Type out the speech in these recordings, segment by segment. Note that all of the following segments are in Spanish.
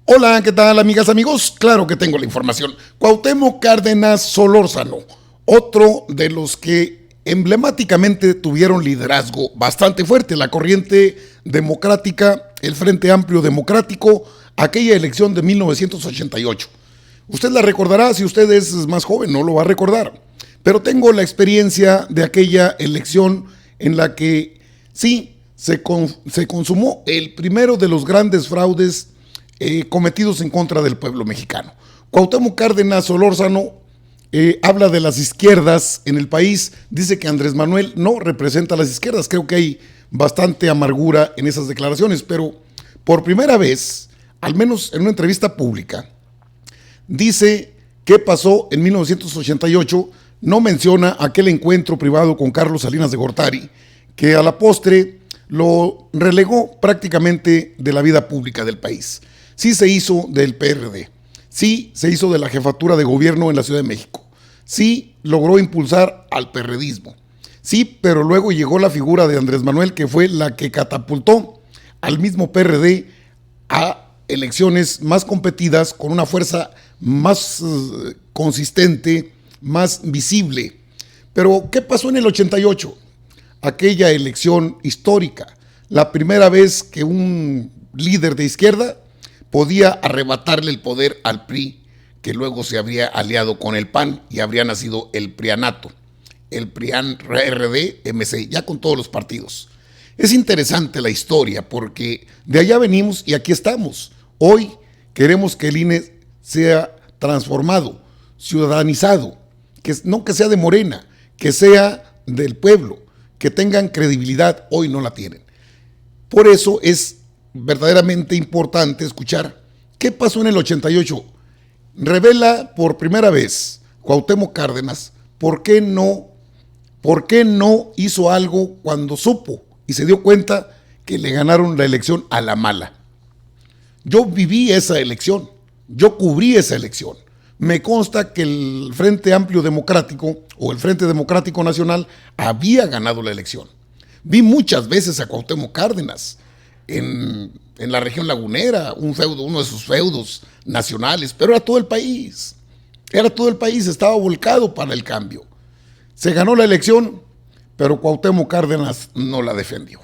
Hola, ¿qué tal, amigas, amigos? Claro que tengo la información. Cuauhtémoc Cárdenas Solórzano, otro de los que emblemáticamente tuvieron liderazgo bastante fuerte, la corriente democrática, el Frente Amplio Democrático, aquella elección de 1988. Usted la recordará, si usted es más joven, no lo va a recordar. Pero tengo la experiencia de aquella elección en la que sí se consumó el primero de los grandes fraudes cometidos en contra del pueblo mexicano. Cuauhtémoc Cárdenas Solórzano habla de las izquierdas en el país, dice que Andrés Manuel no representa a las izquierdas. Creo que hay bastante amargura en esas declaraciones, pero por primera vez, al menos en una entrevista pública, dice qué pasó en 1988, no menciona aquel encuentro privado con Carlos Salinas de Gortari, que a la postre lo relegó prácticamente de la vida pública del país. Sí se hizo del PRD, sí se hizo de la jefatura de gobierno en la Ciudad de México, sí logró impulsar al perredismo, sí, pero luego llegó la figura de Andrés Manuel, que fue la que catapultó al mismo PRD a elecciones más competidas, con una fuerza más consistente, más visible. Pero, ¿qué pasó en el 88? Aquella elección histórica, la primera vez que un líder de izquierda podía arrebatarle el poder al PRI, que luego se habría aliado con el PAN y habría nacido el PRIANato, el PRIAN RD MC, ya con todos los partidos. Es interesante la historia porque de allá venimos y aquí estamos. Hoy queremos que el INE sea transformado, ciudadanizado, que no que sea de Morena, que sea del pueblo, que tengan credibilidad. Hoy no la tienen. Por eso es verdaderamente importante escuchar qué pasó en el 88. Revela por primera vez Cuauhtémoc Cárdenas por qué no hizo algo cuando supo y se dio cuenta que le ganaron la elección a la mala. Yo viví esa elección, yo cubrí esa elección. Me consta que el Frente Amplio Democrático o el Frente Democrático Nacional había ganado la elección. Vi muchas veces a Cuauhtémoc Cárdenas en la región lagunera, uno de sus feudos nacionales, pero era todo el país, estaba volcado para el cambio. Se ganó la elección, pero Cuauhtémoc Cárdenas no la defendió.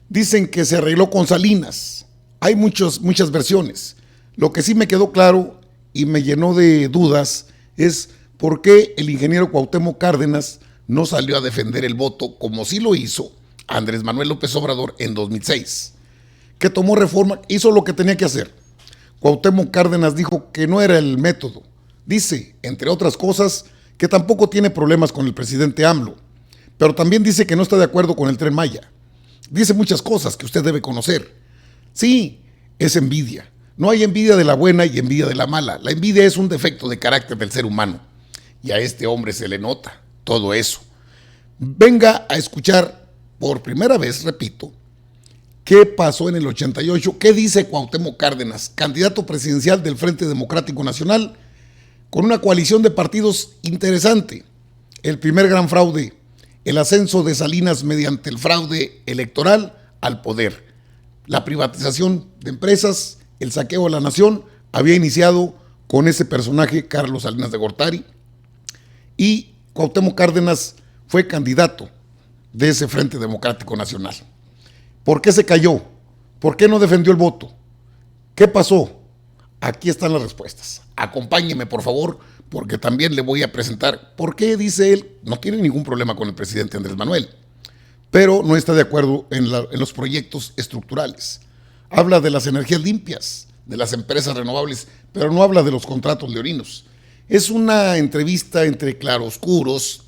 Dicen que se arregló con Salinas. Hay muchas versiones. Lo que sí me quedó claro y me llenó de dudas es por qué el ingeniero Cuauhtémoc Cárdenas no salió a defender el voto como sí lo hizo Andrés Manuel López Obrador en 2006, que tomó reforma, hizo lo que tenía que hacer. Cuauhtémoc Cárdenas dijo que no era el método. Dice, entre otras cosas, que tampoco tiene problemas con el presidente AMLO, pero también dice que no está de acuerdo con el Tren Maya. Dice muchas cosas que usted debe conocer. Sí, es envidia. No hay envidia de la buena y envidia de la mala. La envidia es un defecto de carácter del ser humano. Y a este hombre se le nota todo eso. Venga a escuchar por primera vez, repito, qué pasó en el 88, qué dice Cuauhtémoc Cárdenas, candidato presidencial del Frente Democrático Nacional, con una coalición de partidos interesante. El primer gran fraude, el ascenso de Salinas mediante el fraude electoral al poder. La privatización de empresas, el saqueo de la nación, había iniciado con ese personaje, Carlos Salinas de Gortari, y Cuauhtémoc Cárdenas fue candidato de ese Frente Democrático Nacional. ¿Por qué se cayó? ¿Por qué no defendió el voto? ¿Qué pasó? Aquí están las respuestas. Acompáñeme, por favor, porque también le voy a presentar por qué, dice él, no tiene ningún problema con el presidente Andrés Manuel, pero no está de acuerdo en los proyectos estructurales. Habla de las energías limpias, de las empresas renovables, pero no habla de los contratos leoninos. Es una entrevista entre claroscuros,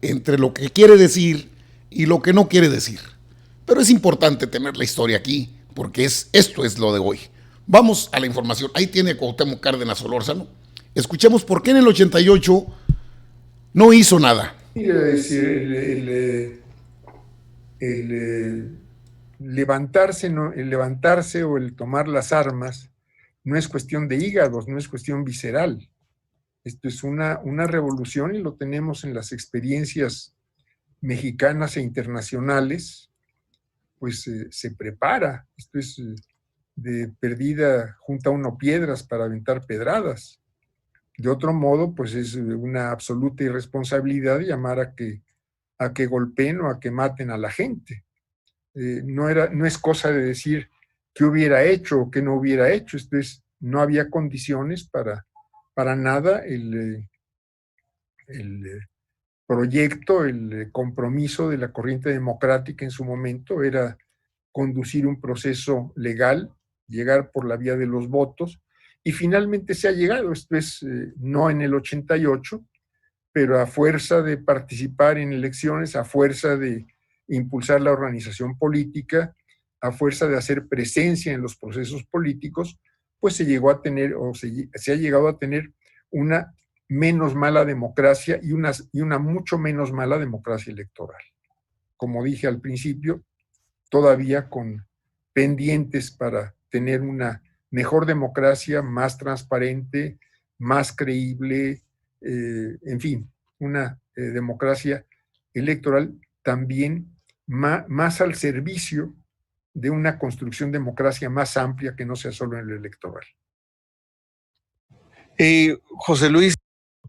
entre lo que quiere decir y lo que no quiere decir. Pero es importante tener la historia aquí, porque esto es lo de hoy. Vamos a la información. Ahí tiene Cuauhtémoc Cárdenas Solórzano. Escuchemos por qué en el 88 no hizo nada. Es decir, el levantarse, ¿no? El levantarse o el tomar las armas no es cuestión de hígados, no es cuestión visceral. Esto es una revolución y lo tenemos en las experiencias mexicanas e internacionales, pues se prepara. Esto es de perdida junta uno piedras para aventar pedradas. De otro modo, pues es una absoluta irresponsabilidad llamar a que golpeen o a que maten a la gente. No es cosa de decir qué hubiera hecho o qué no hubiera hecho. Esto es, no había condiciones para nada. El proyecto, el compromiso de la corriente democrática en su momento era conducir un proceso legal, llegar por la vía de los votos, y finalmente se ha llegado. Esto es, no en el 88, pero a fuerza de participar en elecciones, a fuerza de impulsar la organización política, a fuerza de hacer presencia en los procesos políticos, pues se llegó a tener, o se ha llegado a tener una menos mala democracia y una mucho menos mala democracia electoral. Como dije al principio, todavía con pendientes para tener una mejor democracia, más transparente, más creíble, en fin, una democracia electoral también más al servicio de una construcción democracia más amplia que no sea solo en lo electoral. José Luis,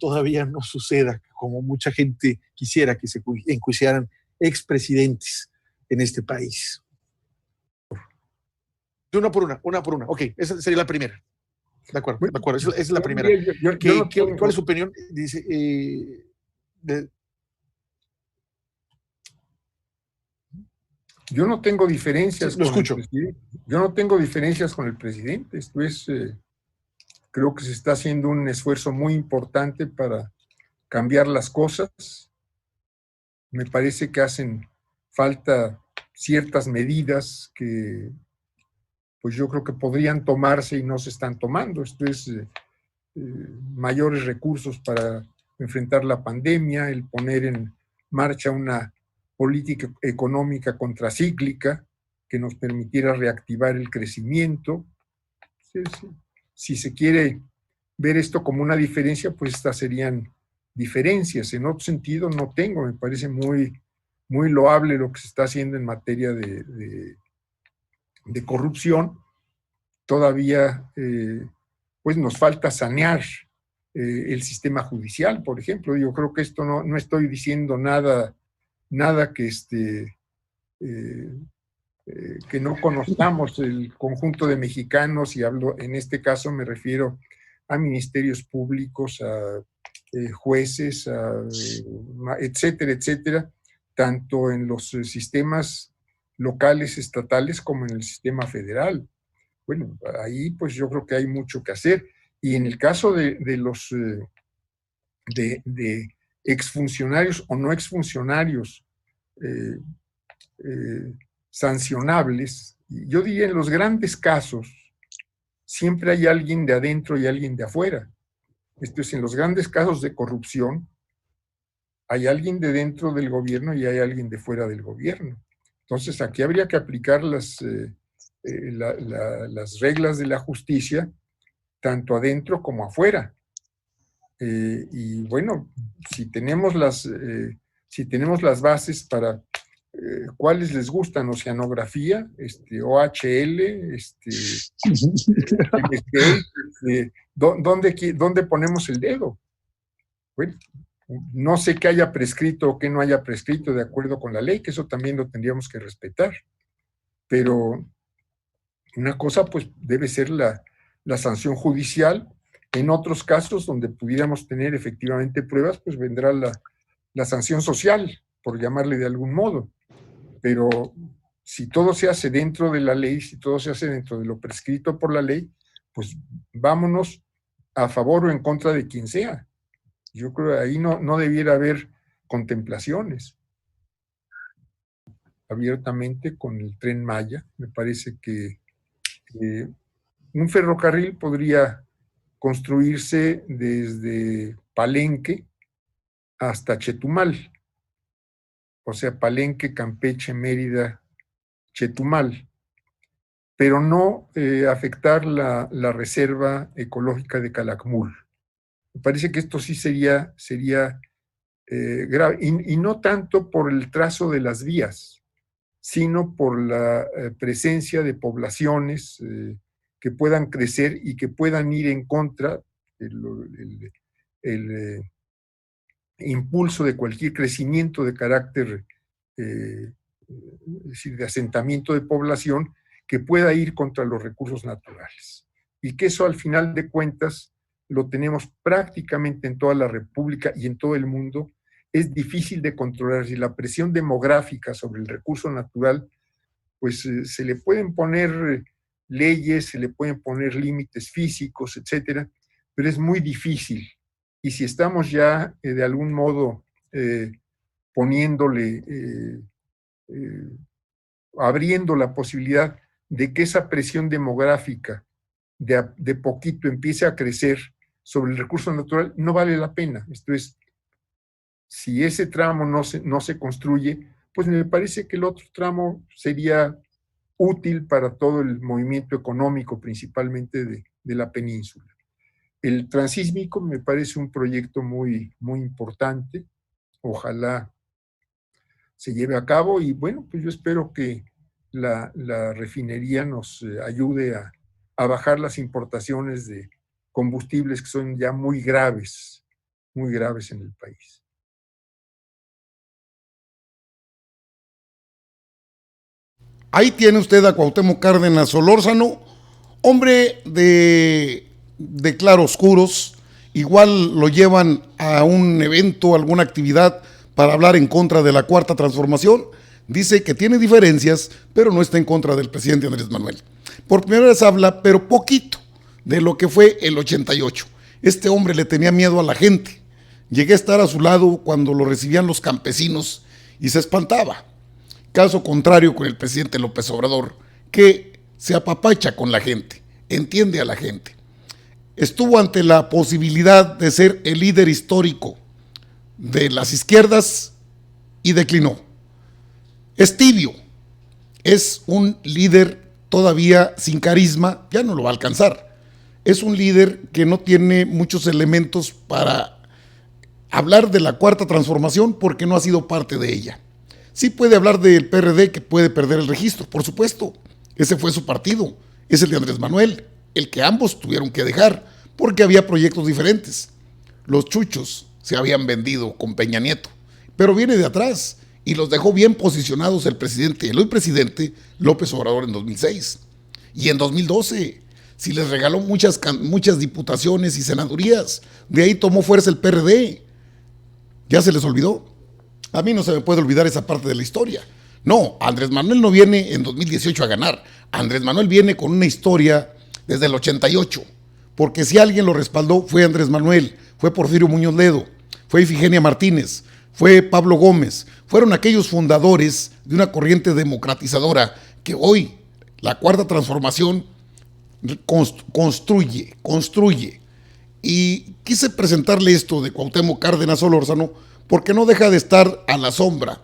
todavía no suceda como mucha gente quisiera que se enjuiciaran expresidentes en este país. Una por una. Ok, esa sería la primera. De acuerdo. Esa es la primera. ¿Cuál es su opinión? Dice, yo no tengo diferencias. Sí, lo escucho. Yo no tengo diferencias con el presidente. Esto es, creo que se está haciendo un esfuerzo muy importante para cambiar las cosas. Me parece que hacen falta ciertas medidas que, pues yo creo que podrían tomarse y no se están tomando. Esto es mayores recursos para enfrentar la pandemia, el poner en marcha una política económica contracíclica que nos permitiera reactivar el crecimiento. Si se quiere ver esto como una diferencia, pues estas serían diferencias. En otro sentido no tengo, me parece muy, muy loable lo que se está haciendo en materia de corrupción. Todavía pues nos falta sanear el sistema judicial, por ejemplo. Yo creo que esto no estoy diciendo nada que que no conozcamos el conjunto de mexicanos, y hablo, en este caso me refiero a ministerios públicos, a jueces, etcétera, etcétera, tanto en los sistemas locales, estatales, como en el sistema federal. Bueno, ahí pues yo creo que hay mucho que hacer. Y en el caso de los de exfuncionarios o no exfuncionarios sancionables, yo diría en los grandes casos, siempre hay alguien de adentro y alguien de afuera. Esto es, en los grandes casos de corrupción, hay alguien de dentro del gobierno y hay alguien de fuera del gobierno. Entonces, aquí habría que aplicar las reglas de la justicia, tanto adentro como afuera. Y bueno, si tenemos las bases para cuáles les gustan, oceanografía, OHL, ¿dónde ponemos el dedo? Bueno, no sé qué haya prescrito o qué no haya prescrito de acuerdo con la ley, que eso también lo tendríamos que respetar. Pero una cosa pues debe ser la sanción judicial. En otros casos donde pudiéramos tener efectivamente pruebas, pues vendrá la sanción social, por llamarle de algún modo. Pero si todo se hace dentro de la ley, si todo se hace dentro de lo prescrito por la ley, pues vámonos a favor o en contra de quien sea. Yo creo que ahí no debiera haber contemplaciones. Abiertamente con el Tren Maya, me parece que un ferrocarril podría construirse desde Palenque hasta Chetumal, o sea, Palenque, Campeche, Mérida, Chetumal, pero no afectar la reserva ecológica de Calakmul. Me parece que esto sí sería grave, y no tanto por el trazo de las vías, sino por la presencia de poblaciones que puedan crecer y que puedan ir en contra el impulso de cualquier crecimiento de carácter, es decir, de asentamiento de población, que pueda ir contra los recursos naturales. Y que eso, al final de cuentas, lo tenemos prácticamente en toda la República y en todo el mundo. Es difícil de controlar. Si la presión demográfica sobre el recurso natural, pues se le pueden poner leyes, se le pueden poner límites físicos, etcétera, pero es muy difícil. Y si estamos ya de algún modo abriendo la posibilidad de que esa presión demográfica de poquito empiece a crecer sobre el recurso natural, no vale la pena. Esto es, si ese tramo no se construye, pues me parece que el otro tramo sería útil para todo el movimiento económico, principalmente de la península. El transísmico me parece un proyecto muy, muy importante. Ojalá se lleve a cabo y bueno, pues yo espero que la refinería nos ayude a bajar las importaciones de combustibles que son ya muy graves en el país. Ahí tiene usted a Cuauhtémoc Cárdenas Solórzano, hombre de claroscuros. Igual lo llevan a un evento, alguna actividad para hablar en contra de la Cuarta Transformación. Dice que tiene diferencias, pero no está en contra del presidente Andrés Manuel. Por primera vez habla, pero poquito, de lo que fue el 88. Este hombre le tenía miedo a la gente. Llegué a estar a su lado cuando lo recibían los campesinos y se espantaba. Caso contrario con el presidente López Obrador, que se apapacha con la gente, entiende a la gente. Estuvo ante la posibilidad de ser el líder histórico de las izquierdas y declinó. Es tibio, es un líder todavía sin carisma, ya no lo va a alcanzar. Es un líder que no tiene muchos elementos para hablar de la Cuarta Transformación porque no ha sido parte de ella. Sí puede hablar del PRD, que puede perder el registro, por supuesto. Ese fue su partido, es el de Andrés Manuel, el que ambos tuvieron que dejar porque había proyectos diferentes. Los chuchos se habían vendido con Peña Nieto, pero viene de atrás y los dejó bien posicionados el hoy presidente López Obrador en 2006 y en 2012. Si les regaló muchas diputaciones y senadurías, de ahí tomó fuerza el PRD. ¿Ya se les olvidó? A mí no se me puede olvidar esa parte de la historia. No, Andrés Manuel no viene en 2018 a ganar. Andrés Manuel viene con una historia desde el 88. Porque si alguien lo respaldó fue Andrés Manuel, fue Porfirio Muñoz Ledo, fue Ifigenia Martínez, fue Pablo Gómez. Fueron aquellos fundadores de una corriente democratizadora que hoy la Cuarta Transformación construye. Y quise presentarle esto de Cuauhtémoc Cárdenas Solórzano porque no deja de estar a la sombra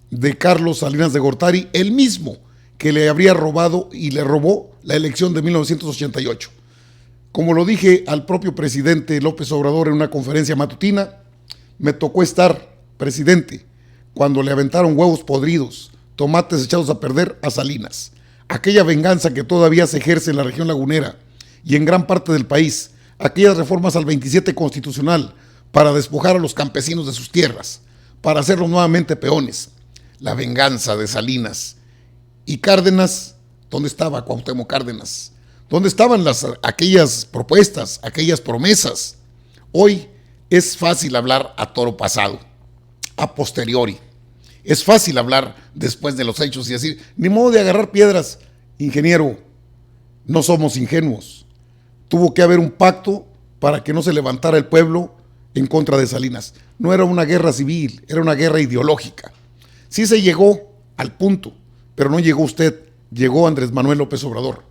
de Carlos Salinas de Gortari, el mismo que le habría robado y le robó la elección de 1988. Como lo dije al propio presidente López Obrador en una conferencia matutina, me tocó estar, presidente, cuando le aventaron huevos podridos, tomates echados a perder a Salinas. Aquella venganza que todavía se ejerce en la región lagunera y en gran parte del país, aquellas reformas al 27 constitucional para despojar a los campesinos de sus tierras, para hacerlos nuevamente peones. La venganza de Salinas. Y Cárdenas, ¿dónde estaba Cuauhtémoc Cárdenas? ¿Dónde estaban aquellas propuestas, aquellas promesas? Hoy es fácil hablar a toro pasado, a posteriori. Es fácil hablar después de los hechos y decir, ni modo de agarrar piedras. Ingeniero, no somos ingenuos. Tuvo que haber un pacto para que no se levantara el pueblo en contra de Salinas. No era una guerra civil, era una guerra ideológica. Sí se llegó al punto, pero no llegó usted, llegó Andrés Manuel López Obrador.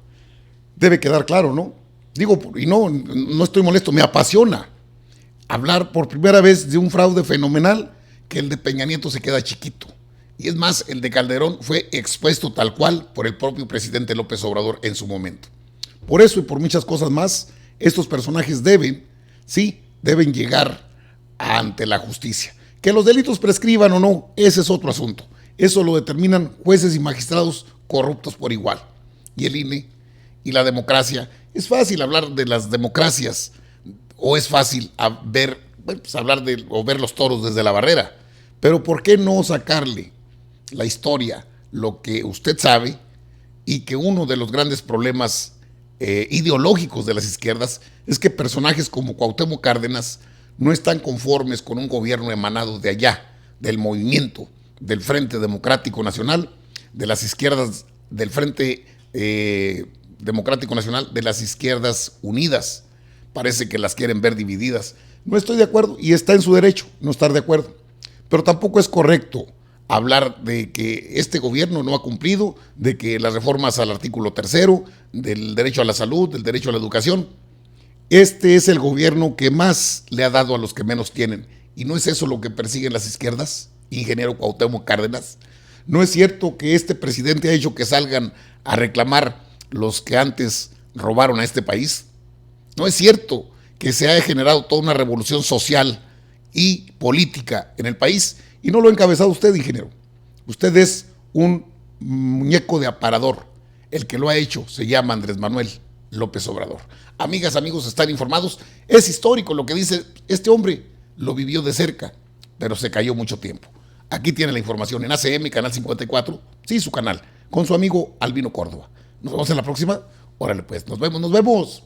Debe quedar claro, ¿no? Digo, y no estoy molesto, me apasiona hablar por primera vez de un fraude fenomenal, que el de Peña Nieto se queda chiquito. Y es más, el de Calderón fue expuesto tal cual por el propio presidente López Obrador en su momento. Por eso y por muchas cosas más, estos personajes deben llegar ante la justicia. Que los delitos prescriban o no, ese es otro asunto. Eso lo determinan jueces y magistrados corruptos por igual. Y el INE y la democracia. Es fácil hablar de las democracias o es fácil ver, pues hablar de o ver los toros desde la barrera. Pero ¿por qué no sacarle la historia, lo que usted sabe, y que uno de los grandes problemas ideológicos de las izquierdas es que personajes como Cuauhtémoc Cárdenas no están conformes con un gobierno emanado de allá, del movimiento, del Frente Democrático Nacional, de las izquierdas, del Frente Democrático Nacional, de las izquierdas unidas? Parece que las quieren ver divididas. No estoy de acuerdo y está en su derecho no estar de acuerdo, pero tampoco es correcto hablar de que este gobierno no ha cumplido, de que las reformas al artículo 3, del derecho a la salud, del derecho a la educación. Este es el gobierno que más le ha dado a los que menos tienen. ¿Y no es eso lo que persiguen las izquierdas, ingeniero Cuauhtémoc Cárdenas? ¿No es cierto que este presidente ha hecho que salgan a reclamar los que antes robaron a este país? ¿No es cierto que se ha generado toda una revolución social y política en el país? Y no lo ha encabezado usted, ingeniero. Usted es un muñeco de aparador. El que lo ha hecho se llama Andrés Manuel López Obrador. Amigas, amigos, están informados. Es histórico lo que dice este hombre. Lo vivió de cerca, pero se cayó mucho tiempo. Aquí tiene la información en ACM, Canal 54, sí, su canal, con su amigo Albino Córdoba. Nos vemos en la próxima. Órale pues, nos vemos.